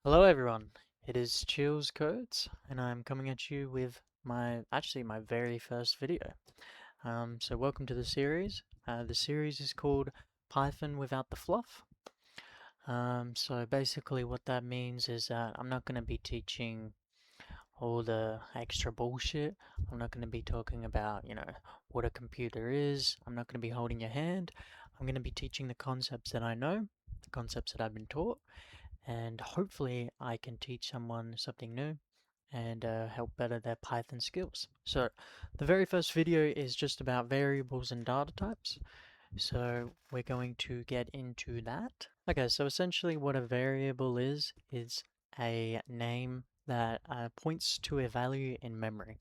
Hello everyone, it is Chills Codes, and I'm coming at you with my very first video. So welcome to the series. The series is called Python Without the Fluff. So basically what that means is that I'm not going to be teaching all the extra bullshit. I'm not going to be talking about, what a computer is. I'm not going to be holding your hand. I'm going to be teaching the concepts that I know, the concepts that I've been taught, and hopefully I can teach someone something new and help better their Python skills. So the very first video is just about variables and data types. So we're going to get into that. Okay, so essentially what a variable is a name that points to a value in memory.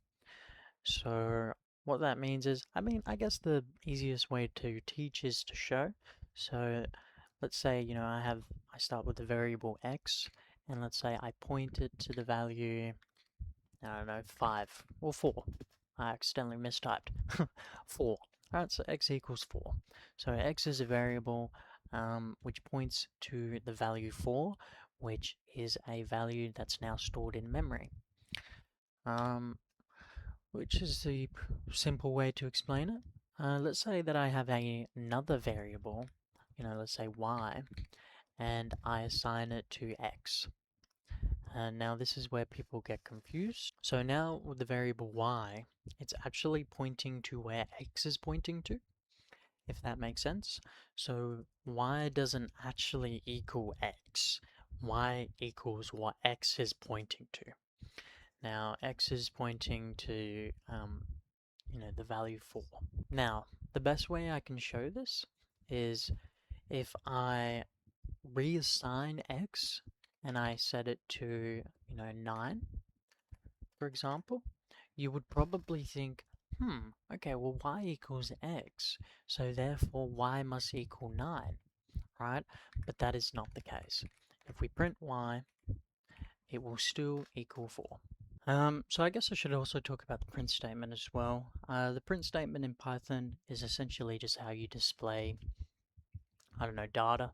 So what that means is, I guess the easiest way to teach is to show. So let's say, I start with the variable x, and let's say I point it to the value, I don't know, 5 or 4. I accidentally mistyped. 4. Alright, so x equals 4. So x is a variable which points to the value 4, which is a value that's now stored in memory. Um, which is the simple way to explain it. Let's say that I have another variable, let's say y, and I assign it to x. And now this is where people get confused. So now with the variable y, it's actually pointing to where x is pointing to, if that makes sense. So y doesn't actually equal x. Y equals what x is pointing to. Now x is pointing to, the value 4. Now, the best way I can show this is if I reassign x and I set it to, 9, for example, you would probably think, okay, well, y equals x, so therefore y must equal 9, right? But that is not the case. If we print y, it will still equal 4. So I guess I should also talk about the print statement as well. The print statement in Python is essentially just how you display, I don't know, data,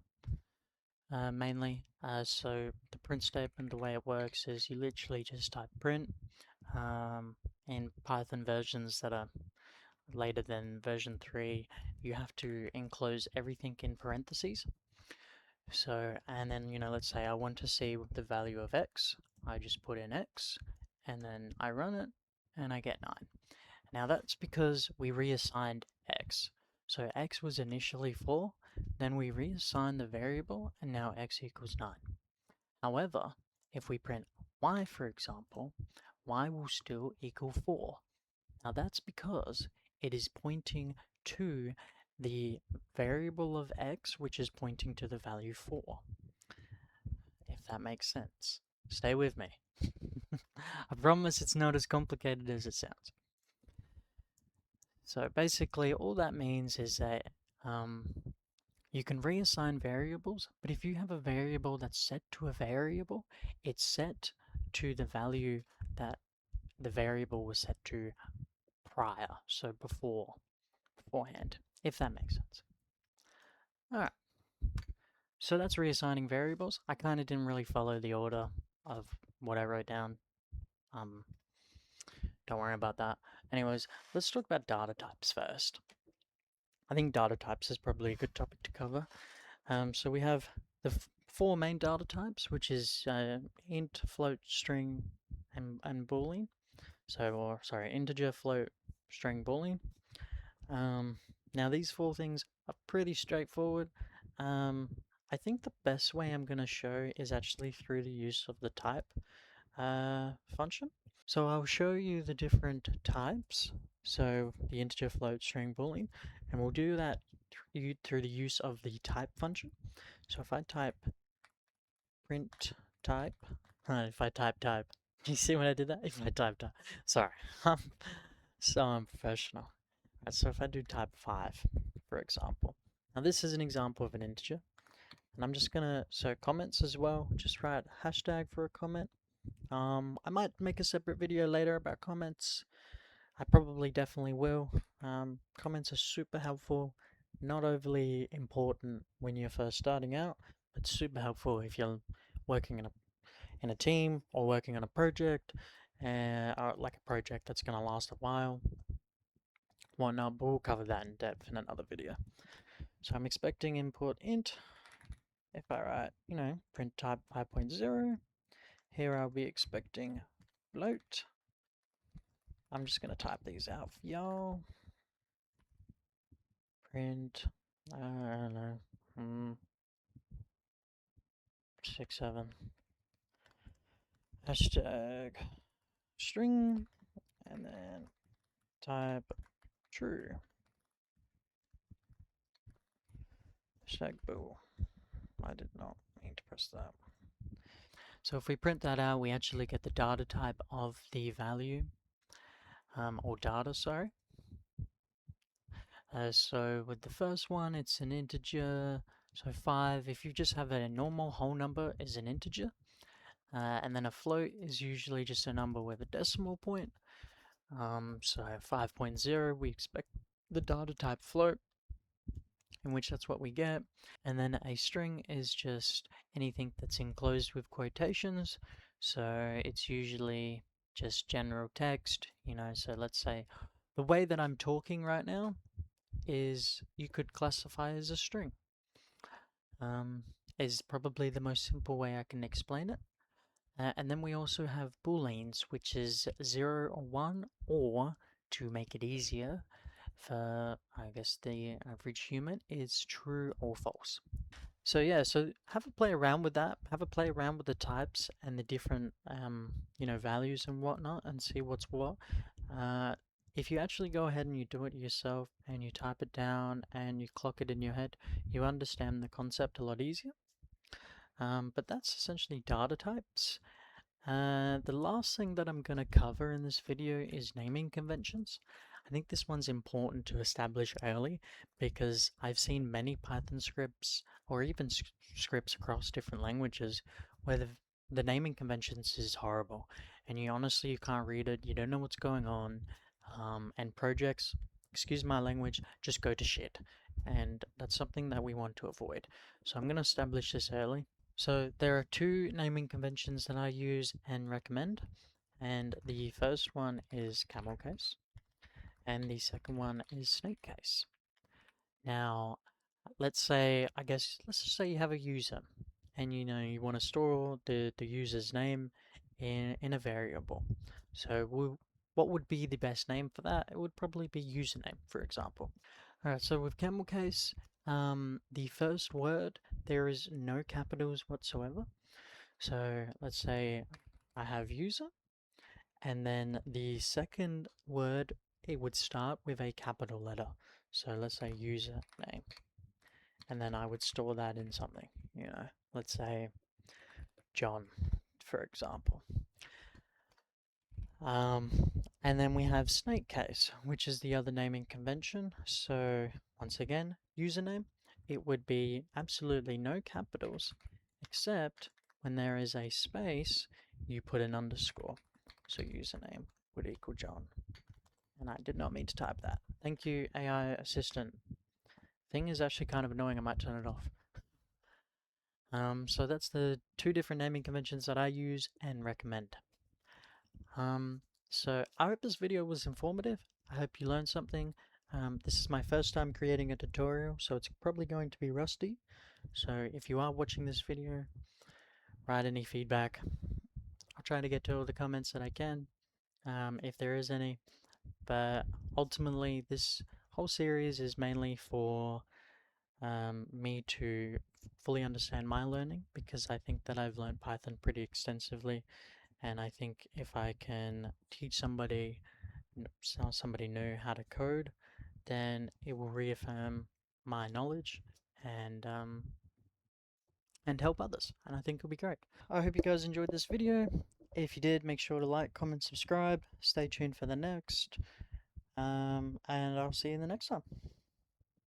mainly. So the print statement, the way it works is you literally just type print. In Python versions that are later than version 3, you have to enclose everything in parentheses. So, and then, let's say I want to see the value of x. I just put in x, and then I run it, and I get 9. Now that's because we reassigned x. So x was initially 4, then we reassigned the variable, and now x equals 9. However, if we print y, for example, y will still equal 4. Now that's because it is pointing to the variable of x, which is pointing to the value 4, if that makes sense. Stay with me. I promise it's not as complicated as it sounds. So basically, all that means is that you can reassign variables, but if you have a variable that's set to a variable, it's set to the value that the variable was set to prior, so beforehand, if that makes sense. Alright, so that's reassigning variables. I kind of didn't really follow the order of what I wrote down. Don't worry about that. Anyways, let's talk about data types first. I think data types is probably a good topic to cover. So we have the 4 main data types, which is int, float, string, and boolean. Integer, float, string, boolean. Now these 4 things are pretty straightforward. I think the best way I'm going to show is actually through the use of the type function. So I'll show you the different types, so the integer, float, string, boolean, and we'll do that through the use of the type function. So if I type print type, if I type, you see when I did that? If I type, sorry, I'm so unprofessional. Right, so if I do type 5, for example, now this is an example of an integer, and I'm just gonna, so comments as well, just write hashtag for a comment. I might make a separate video later about comments. I probably definitely will. Comments are super helpful, not overly important when you're first starting out, but super helpful if you're working in a in a team or working on a project, or like a project that's going to last a while, whatnot, but we'll cover that in depth in another video. So I'm expecting input int. If I write, print type 5.0, here I'll be expecting float. I'm just going to type these out for y'all. Print, I don't know, 6, 7. Hashtag string, and then type true. Hashtag bool. I did not mean to press that. So if we print that out, we actually get the data type of the value, or data, sorry. So with the first one, it's an integer. So 5, if you just have a normal whole number, is an integer. And then a float is usually just a number with a decimal point. So 5.0, we expect the data type float, in which that's what we get. And then a string is just anything that's enclosed with quotations. So it's usually just general text, so let's say the way that I'm talking right now is you could classify as a string. Is probably the most simple way I can explain it. And then we also have booleans, which is 0 or 1, or to make it easier for, I guess, the average human, is true or false. So yeah, so have a play around with that. Have a play around with the types and the different, values and whatnot, and see what's what. If you actually go ahead and you do it yourself and you type it down and you clock it in your head, you understand the concept a lot easier. But that's essentially data types. The last thing that I'm going to cover in this video is naming conventions. I think this one's important to establish early because I've seen many Python scripts or even scripts across different languages where the naming conventions is horrible and you can't read it, you don't know what's going on, and projects, excuse my language, just go to shit. And that's something that we want to avoid. So I'm going to establish this early. So there are 2 naming conventions that I use and recommend, and the first one is camel case, and the second one is snake case. Now, let's just say you have a user, and you want to store the user's name in a variable. So what would be the best name for that? It would probably be username, for example. Alright, so with camel case, the first word, there is no capitals whatsoever. So let's say I have user, and then the second word, it would start with a capital letter. So let's say user name, and then I would store that in something, let's say John, for example. And then we have snake case, which is the other naming convention. So once again, username, it would be absolutely no capitals, except when there is a space, you put an underscore. So username would equal John. And I did not mean to type that. Thank you, AI assistant. Thing is actually kind of annoying, I might turn it off. So that's the 2 different naming conventions that I use and recommend. So I hope this video was informative. I hope you learned something. This is my first time creating a tutorial, so it's probably going to be rusty. So if you are watching this video, write any feedback. I'll try to get to all the comments that I can, if there is any. But ultimately, this whole series is mainly for me to fully understand my learning, because I think that I've learned Python pretty extensively. And I think if I can teach somebody new how to code, then it will reaffirm my knowledge and help others. And I think it'll be great. I hope you guys enjoyed this video. If you did, make sure to like, comment, subscribe. Stay tuned for the next. And I'll see you in the next time.